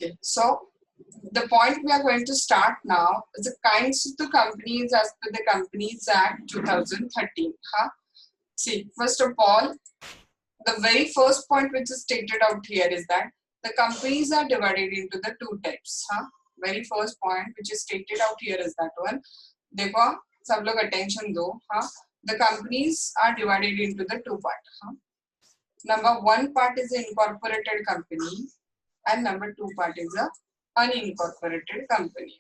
Okay, so the point we are going to start now is the kinds of the companies as per the Companies Act 2013. See, first of all, the very first point which is stated out here is that the companies are divided into the two types. Very first point which is stated out here is that one. देखो सब लोग attention दो. The companies are divided into the two part. Number one part is the incorporated company and number two part is a unincorporated company.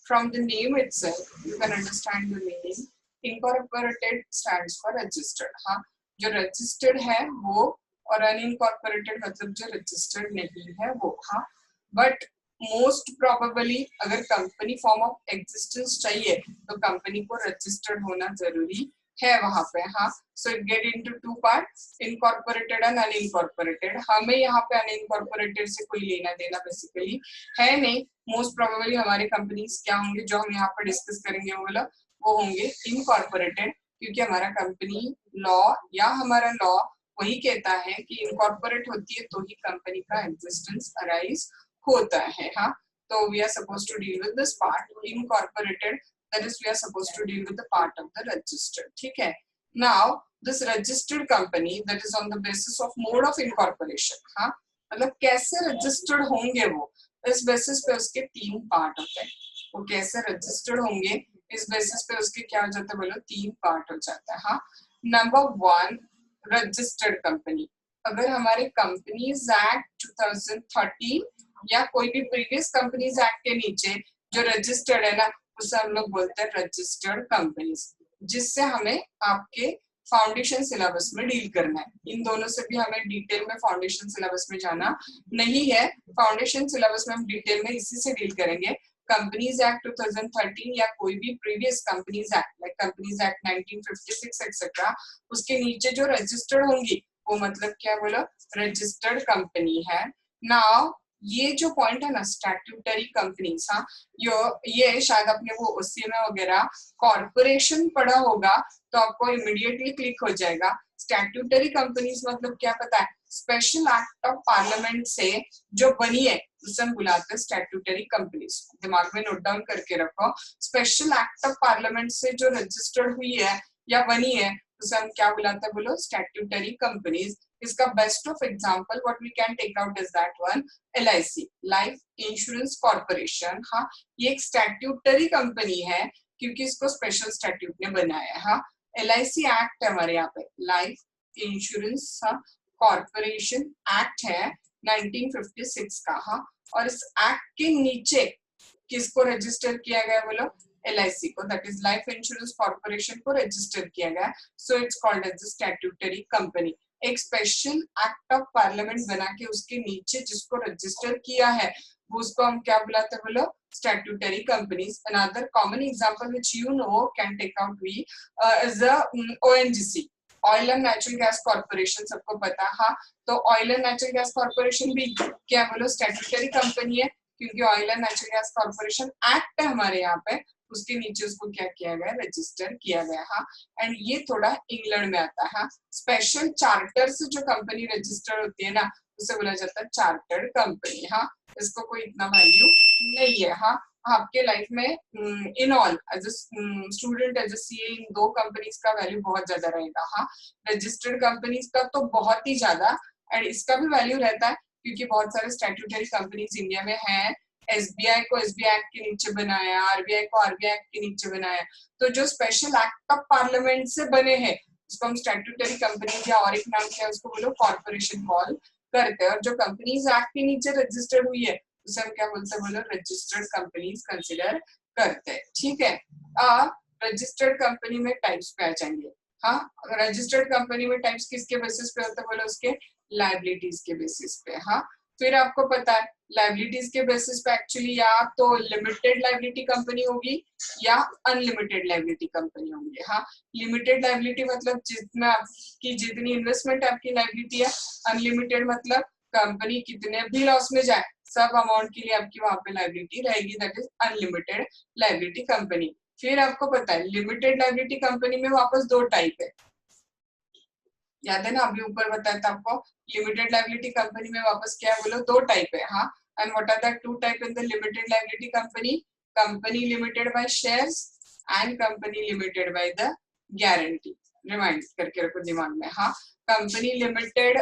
From the name itself you can understand the meaning. Incorporated stands for registered. जो registered है वो, और unincorporated मतलब जो registered नहीं है वो. But most probably अगर company form of existence चाहिए तो company को registered होना जरूरी है वहां पे. So it get into two parts, incorporated and unincorporated. हमें यहाँ पे unincorporated से कोई लेना देना बेसिकली है नहीं. मोस्ट प्रोबेबली हमारे कंपनीज क्या होंगे जो हम यहाँ पर डिस्कस करेंगे वो होंगे इनकॉर्पोरेटेड, क्योंकि हमारा कंपनी लॉ या हमारा लॉ वही कहता है कि इनकॉर्पोरेट होती है तो ही कंपनी का एग्जिस्टेंस अराइज होता है. तो we are suppose to deal with this part incorporated, that is we are supposed to deal with the part of the registered. ठीक है. Now this registered company that is on the basis of mode of incorporation. मतलब कैसे registered होंगे वो, इस basis पे उसके तीन पार्ट होते हैं. वो कैसे registered होंगे इस बेसिस पे उसके क्या हो जाता है बोलो, तीन पार्ट हो जाता है. Number one, registered company. अगर हमारे कंपनीज एक्ट 2013 या कोई भी प्रीवियस कंपनीज एक्ट के नीचे जो रजिस्टर्ड है ना, उसे हम लोग बोलते हैं रजिस्टर्ड कंपनीज, जिससे हमें आपके फाउंडेशन सिलेबस में डील करना है. इन दोनों से भी हमें डिटेल में फाउंडेशन सिलेबस में जाना नहीं है. फाउंडेशन सिलेबस में हम डिटेल में इसी से डील करेंगे. कंपनीज एक्ट 2013 या कोई भी previous companies act like companies act 1956 etcetera, उसके नीचे जो रजिस्टर्ड होंगी वो मतलब क्या बोलो, रजिस्टर्ड कंपनी है. नाउ ये जो पॉइंट है ना स्टैट्यूटरी कंपनीज, ये शायद आपने वो ओसीएमए वगैरह कॉर्पोरेशन पढ़ा होगा तो आपको इमीडिएटली क्लिक हो जाएगा. स्टैट्यूटरी कंपनीज मतलब क्या पता है, स्पेशल एक्ट ऑफ पार्लियामेंट से जो बनी है उसे हम बुलाते हैं स्टैट्यूटरी कंपनीज. दिमाग में नोट डाउन करके रखो. स्पेशल एक्ट ऑफ पार्लियामेंट से जो रजिस्टर्ड हुई है या बनी है उसे हम क्या बुलाते हैं बोलो, स्टैट्यूटरी कंपनीज. इसका best of example what we can take out is that one, LIC, life insurance corporation. ये एक स्टैट्यूटरी कंपनी है क्योंकि इसको स्पेशल स्टैट्यूट ने बनाया है. LIC एक्ट है हमारे यहाँ पे, लाइफ इंश्योरेंस कॉर्पोरेशन एक्ट है 1956 का. और इस एक्ट के नीचे किसको रजिस्टर किया गया बोलो, LIC को, that is life insurance corporation को रजिस्टर किया गया. So it's called as the statutory company. एक स्पेशल एक्ट ऑफ पार्लियामेंट बना के उसके नीचे जिसको रजिस्टर किया है वो उसको हम क्या बुलाते हैं बोलो, statutory companies. Another common example which you know can take out we is the ONGC, oil and natural gas corporation. सबको पता है. तो oil and natural gas corporation भी क्या बोलो, स्टैट्यूटरी कंपनी है क्योंकि oil and natural gas corporation act है हमारे यहाँ पे, उसके नीचे उसको क्या किया गया, रजिस्टर किया गया. एंड ये थोड़ा इंग्लैंड में आता है. स्पेशल चार्टर से जो कंपनी रजिस्टर होती है ना उसे बोला जाता है चार्टर्ड कंपनी. इसको कोई इतना वैल्यू नहीं है. आपके लाइफ में in all as a student as a CA इन दो कंपनीज का वैल्यू बहुत ज्यादा रहेगा. रजिस्टर्ड कंपनीज का तो बहुत ही ज्यादा, एंड इसका भी वैल्यू रहता है क्योंकि बहुत सारे स्टैट्यूटरी कंपनीज इंडिया में हैं. SBI को SBI एक्ट के नीचे बनाया, RBI को RBI एक्ट के नीचे बनाया. तो जो स्पेशल एक्ट ऑफ पार्लियामेंट से बने हैं उसको हम स्टैट्यूटरी कंपनी या और एक नाम क्या है उसको बोलो कॉर्पोरेशन कॉल करते हैं. और जो कंपनीज एक्ट के नीचे रजिस्टर्ड हुई है उसे हम क्या बोलते हैं बोलो, रजिस्टर्ड कंपनीज कंसिडर करते हैं. ठीक है. रजिस्टर्ड कंपनी में टाइप्स पे आ जाएंगे. रजिस्टर्ड कंपनी में टाइप्स किसके बेसिस पे होते हैं बोलो, उसके लायबिलिटीज के बेसिस पे. फिर आपको पता है लायबिलिटीज के बेसिस पे एक्चुअली या तो लिमिटेड लायबिलिटी कंपनी होगी या अनलिमिटेड लायबिलिटी कंपनी होंगी. लिमिटेड लायबिलिटी मतलब जितना आपकी जितनी इन्वेस्टमेंट आपकी लायबिलिटी है. अनलिमिटेड मतलब कंपनी कितने भी लॉस में जाए सब अमाउंट के लिए आपकी वहां पे लायबिलिटी रहेगी, that is unlimited liability company. फिर आपको पता है लिमिटेड लायबिलिटी कंपनी में वापस दो टाइप है. याद है ना, अभी ऊपर बताया था आपको, लिमिटेड लायबिलिटी कंपनी में वापस क्या है बोलो, दो टाइप है. And what are the two type in the limited liability company? Company limited by shares and company limited by the guarantee. Remind करके रखो दिमाग में. हाँ, कंपनी लिमिटेड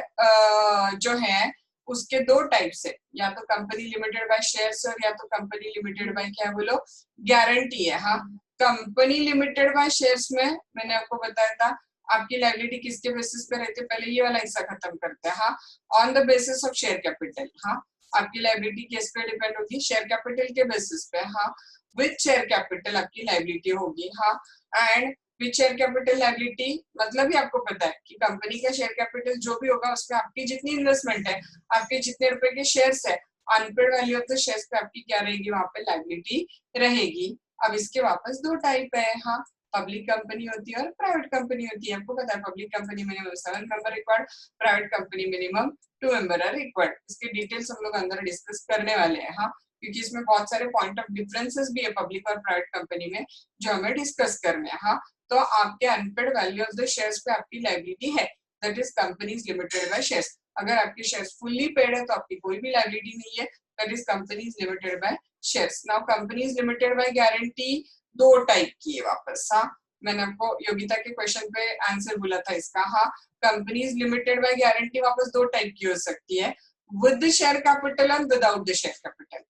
जो है उसके दो टाइप्स है, या तो कंपनी लिमिटेड बाय शेयर्स और या तो कंपनी लिमिटेड बाय क्या बोलो गारंटी है. हाँ, कंपनी लिमिटेड बाय शेयर्स में मैंने आपको बताया था आपकी लायबिलिटी किसके बेसिस पे रहती है. पहले ये वाला हिस्सा खत्म करते हैं. हाँ, on the basis of share capital. हाँ, आपकी लायबिलिटी किस पे डिपेंड होगी? शेयर कैपिटल के बेसिस पे. हाँ, विद शेयर कैपिटल आपकी लायबिलिटी होगी. हाँ, and with share capital liability मतलब ही आपको पता है कि कंपनी का शेयर कैपिटल जो भी होगा उसमें आपकी जितनी इन्वेस्टमेंट है, आपके जितने रुपए के शेयर्स है, unpaid value of the shares पे आपकी क्या रहेगी? वहां पे लायबिलिटी रहेगी. अब इसके वापस दो टाइप है. हाँ, पब्लिक कंपनी होती है और प्राइवेट कंपनी होती है. आपको पता है public company minimum 7 member required, private company minimum 2 member are required. इसकी डिटेल्स हम लोग अंदर डिस्कस करने वाले हैं. हाँ, क्योंकि इसमें बहुत सारे पॉइंट ऑफ डिफरेंसेस भी है पब्लिक और प्राइवेट कंपनी में जो हमें डिस्कस करने हैं. हाँ, तो आपके unpaid value of the shares पे आपकी लायबिलिटी है, that is companies limited by shares. अगर आपके शेयर्स फुल्ली पेड है तो आपकी कोई भी लायबिलिटी नहीं है, that is companies limited by shares. Now companies limited by guarantee दो टाइप की है वापस. हाँ, मैंने आपको योगिता के क्वेश्चन पे आंसर बोला था इसका. हाँ, कंपनीज लिमिटेड बाय गारंटी वापस दो टाइप की हो सकती है, with the share capital and without the share capital.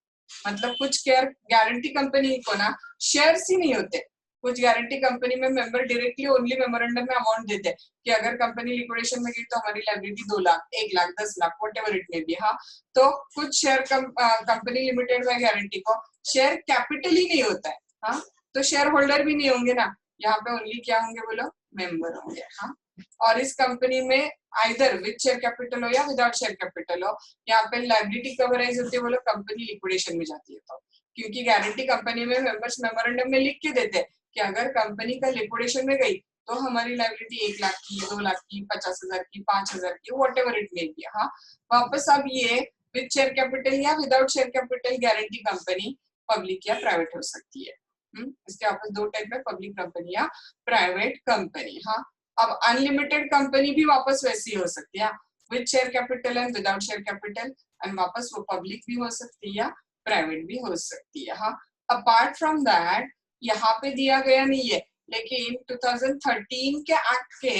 मतलब कुछ गारंटी कंपनी को ना शेयर्स ही नहीं होते. कुछ गारंटी कंपनी में मेंबर डायरेक्टली ओनली मेमोरेंडम में अमाउंट देते हैं कि अगर कंपनी लिक्विडेशन में गई तो हमारी liability 2 lakh, 1 lakh, 10 lakh, whatever it may be. हाँ, तो कुछ share company limited by guarantee को शेयर कैपिटल ही नहीं होता है. हाँ, तो शेयर होल्डर भी नहीं होंगे ना, यहाँ पे ओनली क्या होंगे बोलो? मेंबर होंगे. हाँ, और इस कंपनी में आइदर विद शेयर कैपिटल हो या विदाउट शेयर कैपिटल हो, यहाँ पे लायबिलिटी कवरेज होती है बोलो कंपनी लिक्विडेशन में जाती है. तो क्योंकि गारंटी कंपनी में मेंबर्स मेमोरेंडम में लिख के देते हैं कि अगर कंपनी का लिक्विडेशन में गई तो हमारी लायबिलिटी 1 लाख की, 2 लाख की, 50,000 की, 5,000 की, व्हाटएवर इट मे बी. हाँ, वापस अब ये विद शेयर कैपिटल या without share capital guarantee company public या प्राइवेट हो सकती है. इसके वापस दो टाइप है, पब्लिक कंपनी या प्राइवेट कंपनी. हाँ, अब अनलिमिटेड कंपनी भी वापस वैसी हो सकती है, with share capital and without share capital, and वापस वो पब्लिक भी हो सकती है या प्राइवेट भी हो सकती है. हाँ, अपार्ट फ्रॉम दैट यहाँ पे दिया गया नहीं है, लेकिन 2013 के एक्ट के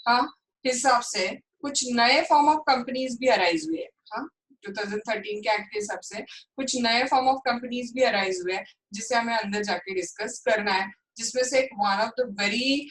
हाँ हिसाब से कुछ नए फॉर्म ऑफ कंपनीज भी अराइज हुए. हाँ, 2013 के एक्ट के हिसाब से कुछ नए फॉर्म ऑफ कंपनीज भी अराइज हुए हैं जिसे हमें अंदर जाके डिस्कस करना है, जिसमें से एक one of the very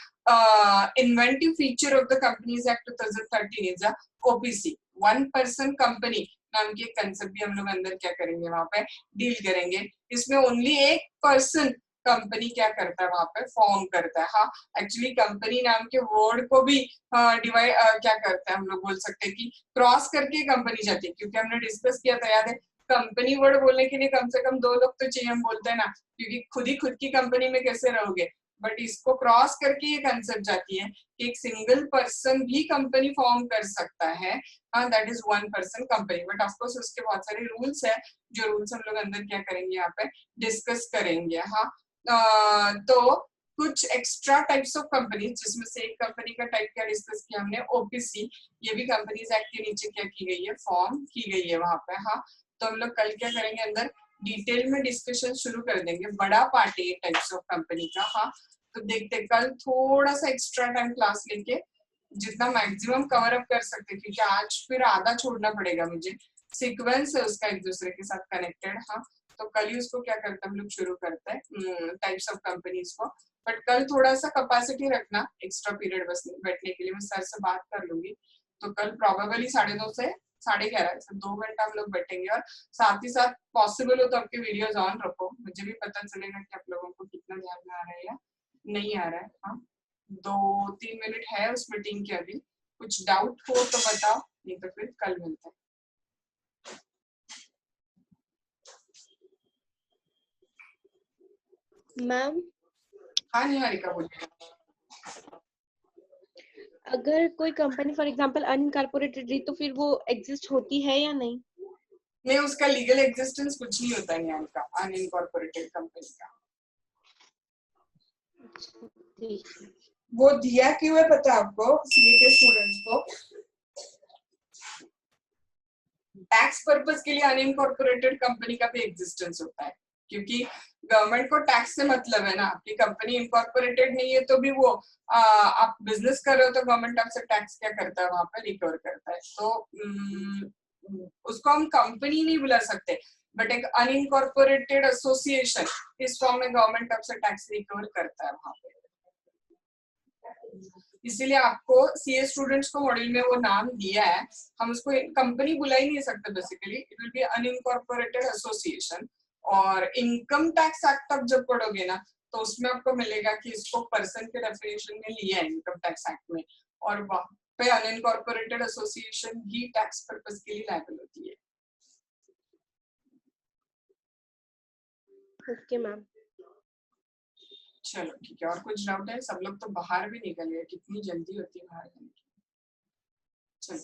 inventive feature of the companies act 2013 is OPC, one person company नाम की एक कंसेप्ट भी हम लोग अंदर क्या करेंगे वहां पे डील करेंगे. इसमें ओनली एक पर्सन कंपनी क्या करता है वहां पे फॉर्म करता है. हाँ, एक्चुअली कंपनी नाम के वर्ड को भी डिवाइड क्या करता है हम लोग बोल सकते हैं कि क्रॉस करके कंपनी जाती है, क्योंकि हमने डिस्कस किया था याद है कंपनी वर्ड बोलने के लिए कम से कम 2 लोग तो चाहिए, हम बोलते हैं ना, क्योंकि खुद की कंपनी में कैसे रहोगे. बट इसको क्रॉस करके ये कंसेप्ट जाती है कि एक सिंगल पर्सन भी कंपनी फॉर्म कर सकता है. हाँ, that is one person company. But of course उसके बहुत सारे रूल्स है, जो रूल्स हम लोग अंदर क्या करेंगे यहाँ पे डिस्कस करेंगे. हाँ, तो कुछ एक्स्ट्रा टाइप्स ऑफ कंपनीज, जिसमें से एक कंपनी का टाइप क्या डिस्कस किया हमने, ओपीसी. ये भी कंपनीज एक्ट के नीचे क्या की गई है, फॉर्म की गई है वहां पे. हाँ, तो हम लोग कल क्या करेंगे अंदर डिटेल में डिस्कशन शुरू कर देंगे, बड़ा पार्ट है टाइप्स ऑफ कंपनी का. हाँ, तो देखते कल थोड़ा सा एक्स्ट्रा टाइम क्लास लेके जितना मैक्सिमम कवर अप कर सकते, क्योंकि आज फिर आधा छोड़ना पड़ेगा मुझे, सीक्वेंस है उसका एक दूसरे के साथ कनेक्टेड. हाँ, तो कल ही उसको क्या करते हैं हम लोग शुरू करते हैं टाइप्स ऑफ कंपनीज को. बट कल थोड़ा सा कैपेसिटी रखना एक्स्ट्रा पीरियड बस बैठने के लिए, मैं सर से बात कर लूंगी. तो कल प्रोबेबली 9:30 से 11:30 2 घंटा हम लोग बैठेंगे. और साथ ही साथ पॉसिबल हो तो आपके वीडियोज ऑन रखो, मुझे भी पता चलेगा कि आप लोगों को कितना ध्यान में आ रहा है या नहीं आ रहा है. हाँ, 2-3 मिनट है उस मीटिंग के, अभी कुछ डाउट हो तो बताओ, नहीं तो फिर कल मिलते हैं. मैम, हाँ निहारिका बोलिए. अगर कोई कंपनी फॉर एग्जांपल अनकॉर्पोरेटेड रही तो फिर वो एग्जिस्ट होती है या नहीं? नहीं, उसका लीगल एग्जिस्टेंस कुछ नहीं होता है यहाँ का अनइनकॉर्पोरेटेड कंपनी का. वो दिया क्यों है पता आपको सीए के स्टूडेंट्स को? टैक्स पर्पस के लिए अनइनकॉर्पोरेटेड कंपनी का भी एग्जिस्टेंस होता है, क्योंकि गवर्नमेंट को टैक्स से मतलब है ना, आपकी कंपनी इनकॉर्पोरेटेड नहीं है तो भी वो आप बिजनेस कर रहे हो तो गवर्नमेंट आपसे टैक्स क्या करता है, वहां पे रिकवर करता है। तो उसको हम कंपनी नहीं बुला सकते, बट एक अनइनकॉर्पोरेटेड एसोसिएशन इस फॉर्म में गवर्नमेंट आपसे टैक्स रिकवर करता है वहां पे। इसीलिए आपको सीए स्टूडेंट्स को मॉड्यूल में वो नाम दिया है, हम उसको कंपनी बुला ही नहीं सकते basically, it will be unincorporated association. और इनकम टैक्स एक्ट आप जब पढ़ोगे ना तो उसमें आपको मिलेगा कि इसको पर्सन के डेफिनेशन में लिया है इनकम टैक्स एक्ट में, और वहां पे अनइनकॉर्पोरेटेड एसोसिएशन ही टैक्स पर्पस के लिए लायबल होती है। Okay ma'am. चलो ठीक है, और कुछ डाउट है? सब लोग तो बाहर भी निकल गए, कितनी जल्दी होती है बाहर जाने की। चलो।